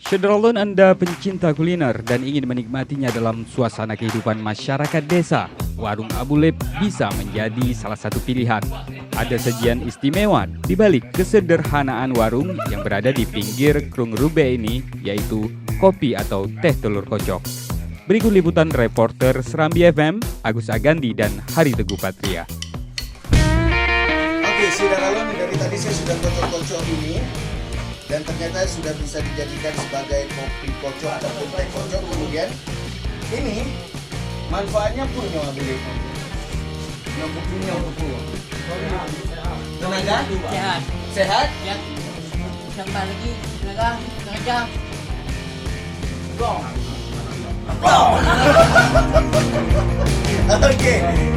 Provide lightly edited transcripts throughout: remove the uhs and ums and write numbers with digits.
Sederalun Anda pencinta kuliner dan ingin menikmatinya dalam suasana kehidupan masyarakat desa, warung Abu Lep bisa menjadi salah satu pilihan. Ada sajian istimewa di balik kesederhanaan warung yang berada di pinggir Krung Rube ini, yaitu kopi atau teh telur kocok. Berikut liputan reporter Serambi FM, Agus Agandi dan Hari Teguh Patria. Oke, Sederalun, dari tadi saya sudah kocok-kocok ini. Dan ternyata sudah bisa dijadikan sebagai kopi kocok ataupun teh kocok. Kemudian ini manfaatnya pun nyawa beli. Tenaga? Sehat. Sehat? Ya. Tambah lagi tenaga kerja. Oke.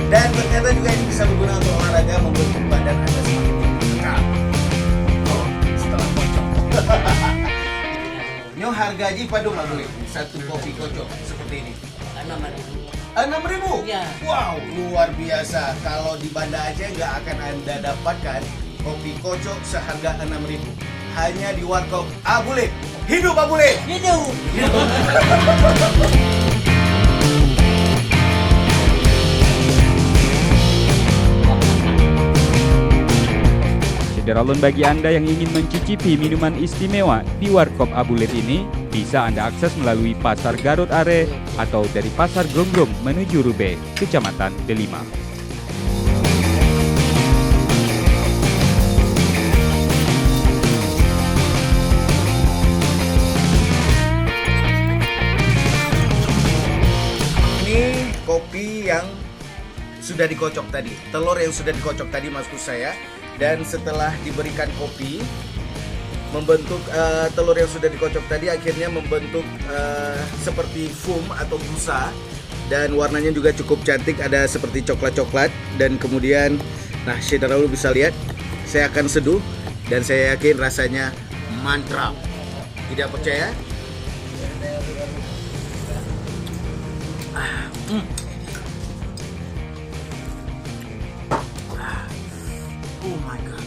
Dan ternyata juga ini bisa berguna untuk olahraga, membentuk badan Anda semakin kekal. Setelah kocok. Nyo harga aja padung lah boleh satu kopi kocok seperti ini. 6.000? Ya. Wow, luar biasa. Kalau di Banda Aceh nggak akan Anda dapatkan kopi kocok seharga 6.000. Hanya di warkop Abu Lep. Hidup Abu Lep! Hidup. Sederalun, bagi Anda yang ingin mencicipi minuman istimewa di Warkop Abu Lep ini, bisa Anda akses melalui Pasar Garut Are atau dari Pasar Gronggong menuju Rube, Kecamatan Delima. Ini kopi yang sudah dikocok tadi, telur yang sudah dikocok tadi maksud saya. Dan setelah diberikan kopi, membentuk telur yang sudah dikocok tadi akhirnya membentuk seperti foam atau busa. Dan warnanya juga cukup cantik, ada seperti coklat-coklat. Dan kemudian, nah Sederalun bisa lihat, saya akan seduh dan saya yakin rasanya mantap. Tidak percaya? Oh my god.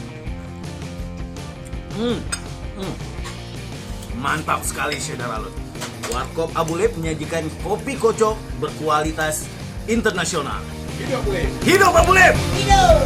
Mantap sekali Sederalun. Warkop Abu Lep menyajikan kopi kocok berkualitas internasional. Hidup Abu Lep! Hidup.